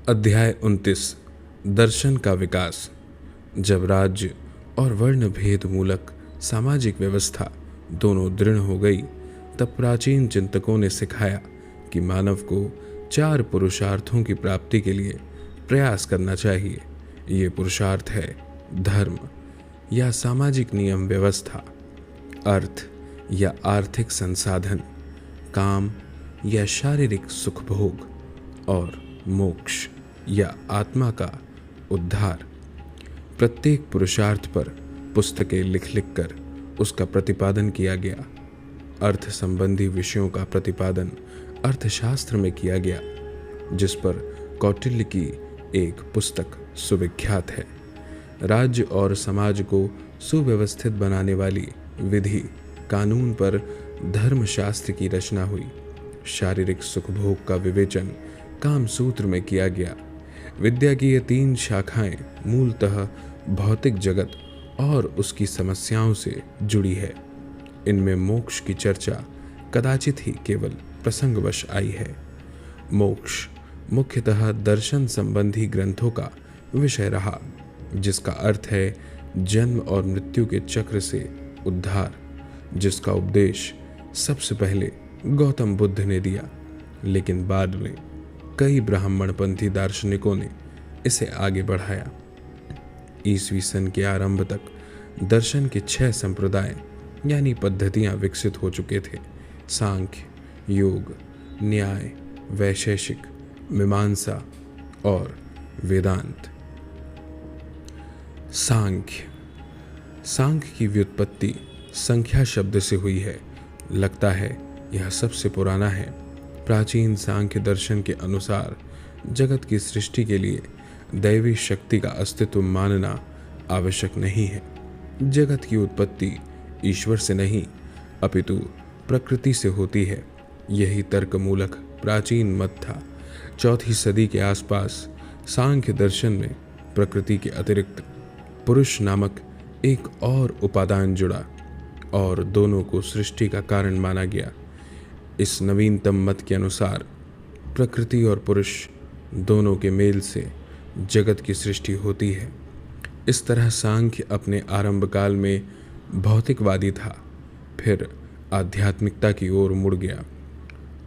अध्याय 29 दर्शन का विकास। जब राज्य और वर्ण भेद मूलक सामाजिक व्यवस्था दोनों दृढ़ हो गई, तब प्राचीन चिंतकों ने सिखाया कि मानव को 4 पुरुषार्थों की प्राप्ति के लिए प्रयास करना चाहिए। ये पुरुषार्थ है धर्म या सामाजिक नियम व्यवस्था, अर्थ या आर्थिक संसाधन, काम या शारीरिक सुख भोग, और मोक्ष या आत्मा का उद्धार। प्रत्येक पुरुषार्थ पर पुस्तकें लिख लिख कर उसका प्रतिपादन किया गया। अर्थ संबंधी विषयों का प्रतिपादन अर्थशास्त्र में किया गया, जिस पर कौटिल्य की एक पुस्तक सुविख्यात है। राज्य और समाज को सुव्यवस्थित बनाने वाली विधि कानून पर धर्मशास्त्र की रचना हुई। शारीरिक सुख भोग का विवेचन कामसूत्र में किया गया। विद्या की ये 3 शाखाएं मूलतः भौतिक जगत और उसकी समस्याओं से जुड़ी है। इनमें मोक्ष की चर्चा कदाचित ही केवल प्रसंगवश आई है। मोक्ष मुख्यतः दर्शन संबंधी ग्रंथों का विषय रहा, जिसका अर्थ है जन्म और मृत्यु के चक्र से उद्धार, जिसका उपदेश सबसे पहले गौतम बुद्ध ने दिया, लेकिन बाद में कई ब्राह्मणपंथी दार्शनिकों ने इसे आगे बढ़ाया। ईसवी सन के आरंभ तक दर्शन के 6 संप्रदाय यानी पद्धतियां विकसित हो चुके थे: सांख्य, योग, न्याय, वैशेषिक, मीमांसा और वेदांत। सांख्य की व्युत्पत्ति संख्या शब्द से हुई है। लगता है यह सबसे पुराना है। प्राचीन सांख्य दर्शन के अनुसार जगत की सृष्टि के लिए दैवी शक्ति का अस्तित्व मानना आवश्यक नहीं है। जगत की उत्पत्ति ईश्वर से नहीं अपितु प्रकृति से होती है। यही तर्कमूलक प्राचीन मत था। 4वीं सदी के आसपास सांख्य दर्शन में प्रकृति के अतिरिक्त पुरुष नामक एक और उपादान जुड़ा और दोनों को सृष्टि का कारण माना गया। इस नवीनतम मत के अनुसार प्रकृति और पुरुष दोनों के मेल से जगत की सृष्टि होती है। इस तरह सांख्य अपने आरंभ काल में भौतिकवादी था, फिर आध्यात्मिकता की ओर मुड़ गया।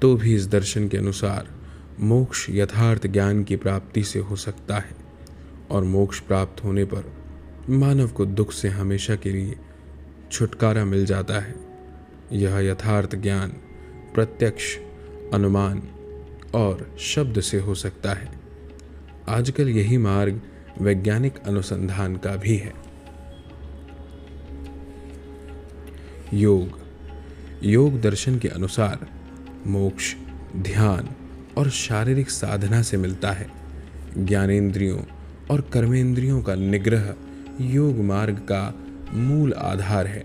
तो भी इस दर्शन के अनुसार मोक्ष यथार्थ ज्ञान की प्राप्ति से हो सकता है, और मोक्ष प्राप्त होने पर मानव को दुख से हमेशा के लिए छुटकारा मिल जाता है। यह यथार्थ ज्ञान प्रत्यक्ष, अनुमान और शब्द से हो सकता है। आजकल यही मार्ग वैज्ञानिक अनुसंधान का भी है। योग दर्शन के अनुसार मोक्ष ध्यान और शारीरिक साधना से मिलता है। ज्ञानेंद्रियों और कर्मेंद्रियों का निग्रह योग मार्ग का मूल आधार है।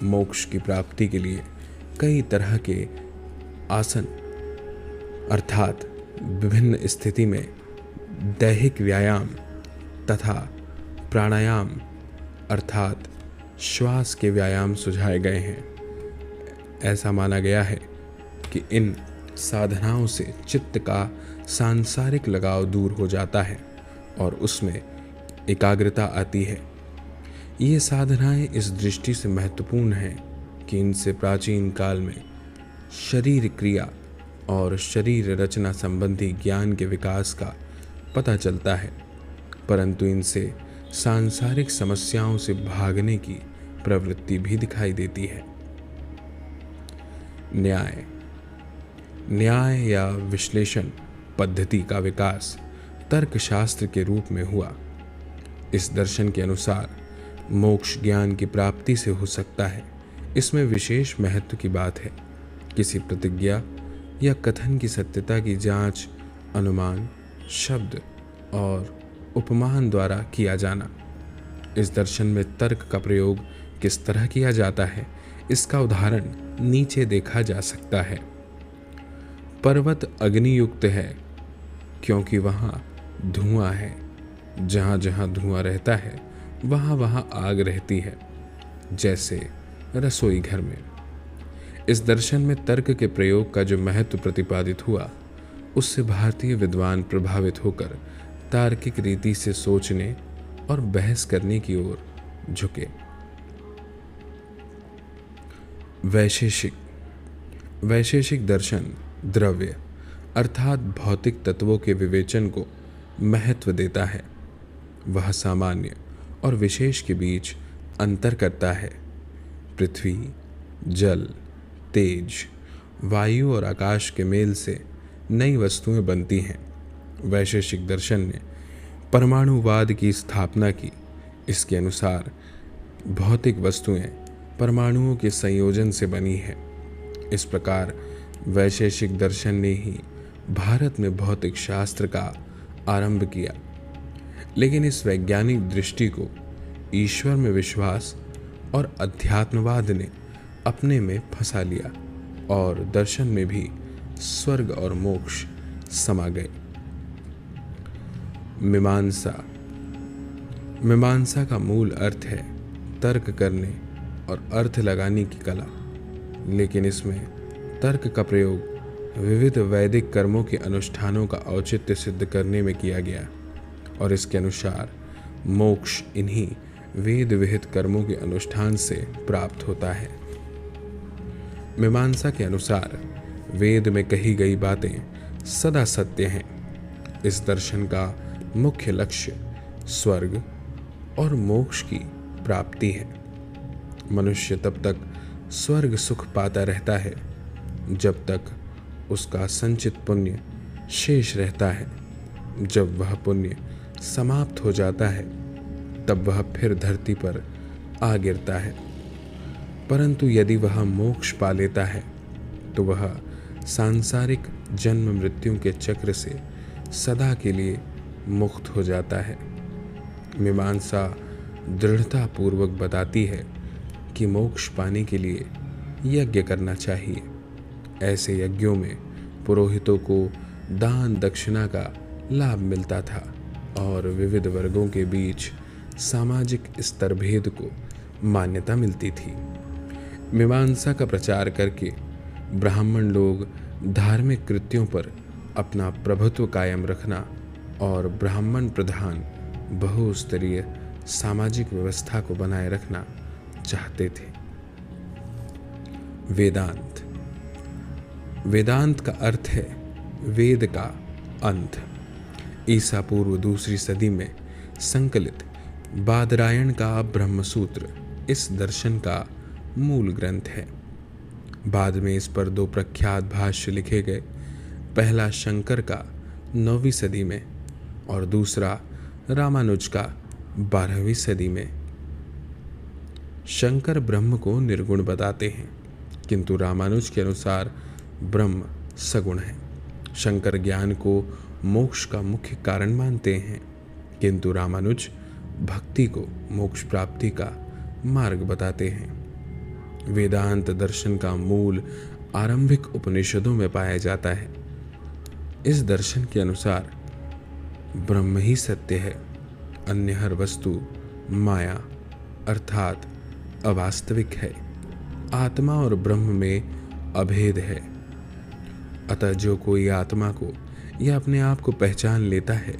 मोक्ष की प्राप्ति के लिए कई तरह के आसन अर्थात विभिन्न स्थिति में दैहिक व्यायाम तथा प्राणायाम अर्थात श्वास के व्यायाम सुझाए गए हैं। ऐसा माना गया है कि इन साधनाओं से चित्त का सांसारिक लगाव दूर हो जाता है और उसमें एकाग्रता आती है। ये साधनाएं इस दृष्टि से महत्वपूर्ण हैं कि इनसे प्राचीन काल में शरीर क्रिया और शरीर रचना संबंधी ज्ञान के विकास का पता चलता है, परंतु इनसे सांसारिक समस्याओं से भागने की प्रवृत्ति भी दिखाई देती है। न्याय या विश्लेषण पद्धति का विकास तर्कशास्त्र के रूप में हुआ। इस दर्शन के अनुसार मोक्ष ज्ञान की प्राप्ति से हो सकता है। इसमें विशेष महत्व की बात है किसी प्रतिज्ञा या कथन की सत्यता की जांच अनुमान, शब्द और उपमान द्वारा किया जाना। इस दर्शन में तर्क का प्रयोग किस तरह किया जाता है, इसका उदाहरण नीचे देखा जा सकता है। पर्वत अग्नियुक्त है क्योंकि वहाँ धुआं है। जहाँ जहाँ धुआं रहता है वहाँ वहाँ आग रहती है, जैसे रसोई घर में। इस दर्शन में तर्क के प्रयोग का जो महत्व प्रतिपादित हुआ उससे भारतीय विद्वान प्रभावित होकर तार्किक रीति से सोचने और बहस करने की ओर झुके। वैशेषिक दर्शन द्रव्य अर्थात भौतिक तत्वों के विवेचन को महत्व देता है। वह सामान्य और विशेष के बीच अंतर करता है। पृथ्वी, जल, तेज, वायु और आकाश के मेल से नई वस्तुएं बनती हैं। वैशेषिक दर्शन ने परमाणुवाद की स्थापना की। इसके अनुसार भौतिक वस्तुएं परमाणुओं के संयोजन से बनी है। इस प्रकार वैशेषिक दर्शन ने ही भारत में भौतिक शास्त्र का आरंभ किया। लेकिन इस वैज्ञानिक दृष्टि को ईश्वर में विश्वास और अध्यात्मवाद ने अपने में फंसा लिया और दर्शन में भी स्वर्ग और मोक्ष समा गए। मीमांसा का मूल अर्थ है तर्क करने और अर्थ लगाने की कला, लेकिन इसमें तर्क का प्रयोग विविध वैदिक कर्मों के अनुष्ठानों का औचित्य सिद्ध करने में किया गया और इसके अनुसार मोक्ष इन्हीं वेद विहित कर्मों के अनुष्ठान से प्राप्त होता है। मीमांसा के अनुसार वेद में कही गई बातें सदा सत्य हैं। इस दर्शन का मुख्य लक्ष्य स्वर्ग और मोक्ष की प्राप्ति है। मनुष्य तब तक स्वर्ग सुख पाता रहता है जब तक उसका संचित पुण्य शेष रहता है। जब वह पुण्य समाप्त हो जाता है तब वह फिर धरती पर आ गिरता है। परंतु यदि वह मोक्ष पा लेता है तो वह सांसारिक जन्म मृत्यु के चक्र से सदा के लिए मुक्त हो जाता है। मीमांसा दृढ़ता पूर्वक बताती है कि मोक्ष पाने के लिए यज्ञ करना चाहिए। ऐसे यज्ञों में पुरोहितों को दान दक्षिणा का लाभ मिलता था और विविध वर्गों के बीच सामाजिक स्तर भेद को मान्यता मिलती थी। मीमांसा का प्रचार करके ब्राह्मण लोग धार्मिक कृत्यों पर अपना प्रभुत्व कायम रखना और ब्राह्मण प्रधान बहुस्तरीय सामाजिक व्यवस्था को बनाए रखना चाहते थे। वेदांत का अर्थ है वेद का अंत। ईसा पूर्व 2री सदी में संकलित बादरायण का ब्रह्मसूत्र इस दर्शन का मूल ग्रंथ है। बाद में इस पर 2 प्रख्यात भाष्य लिखे गए। पहला शंकर का 9वीं सदी में और दूसरा रामानुज का 12वीं सदी में। शंकर ब्रह्म को निर्गुण बताते हैं, किंतु रामानुज के अनुसार ब्रह्म सगुण है। शंकर ज्ञान को मोक्ष का मुख्य कारण मानते हैं, किंतु रामानुज भक्ति को मोक्ष प्राप्ति का मार्ग बताते हैं। वेदांत दर्शन का मूल आरंभिक उपनिषदों में पाया जाता है। इस दर्शन के अनुसार ब्रह्म ही सत्य है, अन्य हर वस्तु माया अर्थात अवास्तविक है। आत्मा और ब्रह्म में अभेद है। अतः जो कोई आत्मा को या अपने आप को पहचान लेता है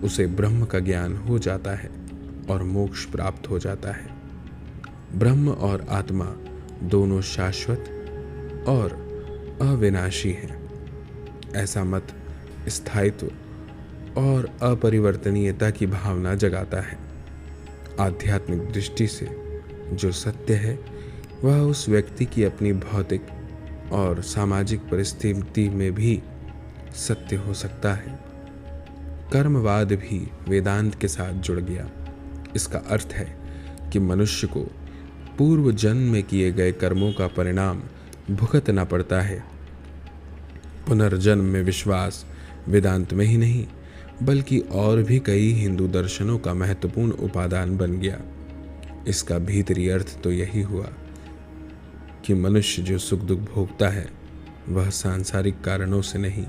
उसे ब्रह्म का ज्ञान हो जाता है और मोक्ष प्राप्त हो जाता है। ब्रह्म और आत्मा दोनों शाश्वत और अविनाशी हैं। ऐसा मत स्थायित्व और अपरिवर्तनीयता की भावना जगाता है। आध्यात्मिक दृष्टि से जो सत्य है वह उस व्यक्ति की अपनी भौतिक और सामाजिक परिस्थिति में भी सत्य हो सकता है। कर्मवाद भी वेदांत के साथ जुड़ गया। इसका अर्थ है कि मनुष्य को पूर्व जन्म में किए गए कर्मों का परिणाम भुगतना पड़ता है। पुनर्जन्म में विश्वास वेदांत में ही नहीं बल्कि और भी कई हिंदू दर्शनों का महत्वपूर्ण उपादान बन गया। इसका भीतरी अर्थ तो यही हुआ कि मनुष्य जो सुख दुख भोगता है वह सांसारिक कारणों से नहीं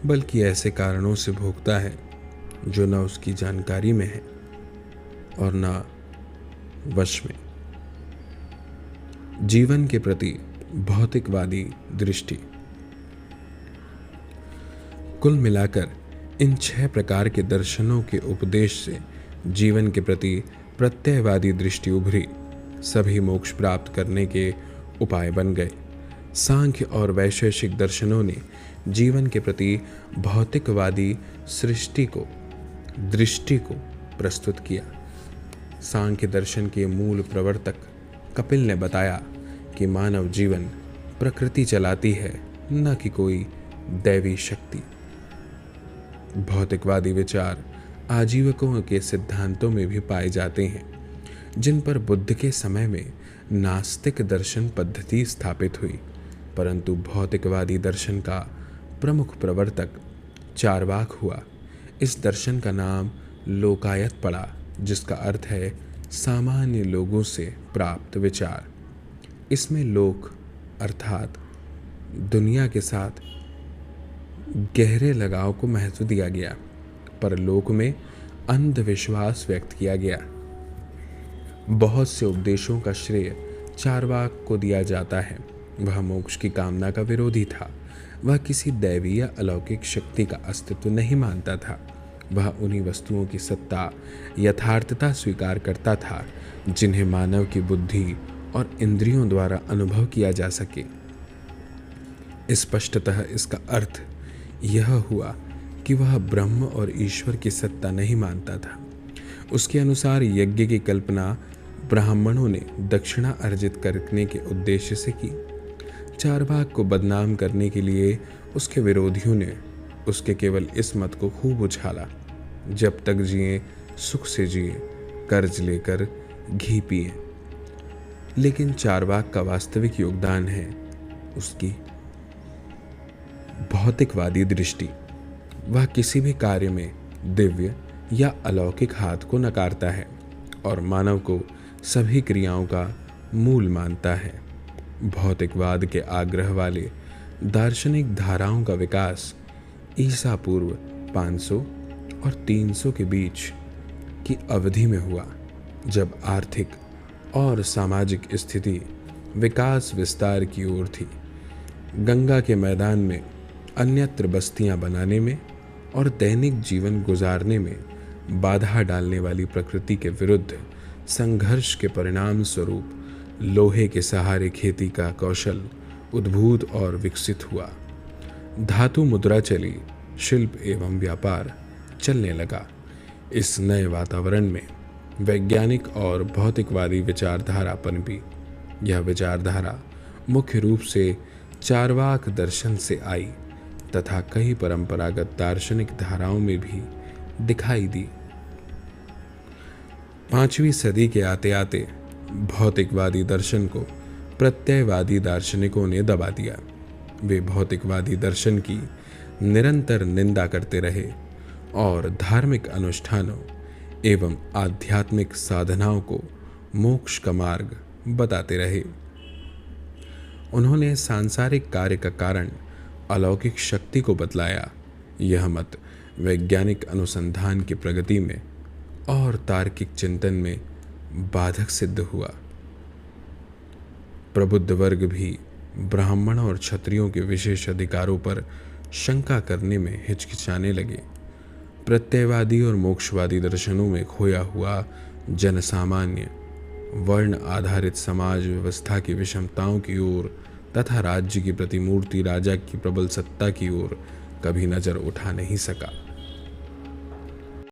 बल्कि ऐसे कारणों से भोगता है जो न उसकी जानकारी में है और न वश में। जीवन के प्रति भौतिकवादी दृष्टि। कुल मिलाकर इन 6 प्रकार के दर्शनों के उपदेश से जीवन के प्रति प्रत्ययवादी दृष्टि उभरी, सभी मोक्ष प्राप्त करने के उपाय बन गए। सांख्य और वैशेषिक दर्शनों ने जीवन के प्रति भौतिकवादी दृष्टि को प्रस्तुत किया। सांख्य दर्शन के मूल प्रवर्तक कपिल ने बताया कि मानव जीवन प्रकृति चलाती है, न कि कोई दैवी शक्ति। भौतिकवादी विचार आजीवकों के सिद्धांतों में भी पाए जाते हैं, जिन पर बुद्ध के समय में नास्तिक दर्शन पद्धति स्थापित हुई, परंतु भौतिकवादी दर्शन का प्रमुख प्रवर्तक चार्वाक हुआ। इस दर्शन का नाम लोकायत पड़ा, जिसका अर्थ है सामान्य लोगों से प्राप्त विचार। इसमें लोक अर्थात दुनिया के साथ गहरे लगाव को महत्व दिया गया, पर लोक में अंधविश्वास व्यक्त किया गया। बहुत से उपदेशों का श्रेय चार्वाक को दिया जाता है। वह मोक्ष की कामना का विरोधी था। वह किसी दैवी या अलौकिक शक्ति का अस्तित्व नहीं मानता था। वह उन्हीं वस्तुओं की सत्ता यथार्थता स्वीकार करता था जिन्हें मानव की बुद्धि और इंद्रियों द्वारा अनुभव किया जा सके। स्पष्टतः इसका अर्थ यह हुआ कि वह ब्रह्म और ईश्वर की सत्ता नहीं मानता था। उसके अनुसार यज्ञ की कल्पना ब्राह्मणों ने दक्षिणा अर्जित करने के उद्देश्य से की। चार्वाक को बदनाम करने के लिए उसके विरोधियों ने उसके केवल इस मत को खूब उछाला, जब तक जिए सुख से जिए, कर्ज लेकर घी पिए। लेकिन चार्वाक का वास्तविक योगदान है उसकी भौतिकवादी दृष्टि। वह किसी भी कार्य में दिव्य या अलौकिक हाथ को नकारता है और मानव को सभी क्रियाओं का मूल मानता है। भौतिकवाद के आग्रह वाले दार्शनिक धाराओं का विकास ईसा पूर्व 500 और 300 के बीच की अवधि में हुआ, जब आर्थिक और सामाजिक स्थिति विकास विस्तार की ओर थी। गंगा के मैदान में अन्यत्र बस्तियां बनाने में और दैनिक जीवन गुजारने में बाधा डालने वाली प्रकृति के विरुद्ध संघर्ष के परिणाम स्वरूप लोहे के सहारे खेती का कौशल उद्भूत और विकसित हुआ। धातु मुद्रा चली, शिल्प एवं व्यापार चलने लगा। इस नए वातावरण में वैज्ञानिक और भौतिकवादी विचारधारा पनपी। यह विचारधारा मुख्य रूप से चार्वाक दर्शन से आई तथा कई परंपरागत दार्शनिक धाराओं में भी दिखाई दी। 5वीं सदी के आते आते भौतिकवादी दर्शन को प्रत्ययवादी दार्शनिकों ने दबा दिया। वे भौतिकवादी दर्शन की निरंतर निंदा करते रहे और धार्मिक अनुष्ठानों एवं आध्यात्मिक साधनाओं को मोक्ष का मार्ग बताते रहे। उन्होंने सांसारिक कार्य का कारण अलौकिक शक्ति को बतलाया। यह मत वैज्ञानिक अनुसंधान की प्रगति में और तार्किक चिंतन में बाधक सिद्ध हुआ। प्रबुद्ध वर्ग भी ब्राह्मण और क्षत्रियों के विशेष अधिकारों पर शंका करने में हिचकिचाने लगे। प्रत्ययवादी और मोक्षवादी दर्शनों में खोया हुआ जनसामान्य वर्ण आधारित समाज व्यवस्था की विषमताओं की ओर तथा राज्य की प्रतिमूर्ति राजा की प्रबल सत्ता की ओर कभी नजर उठा नहीं सका।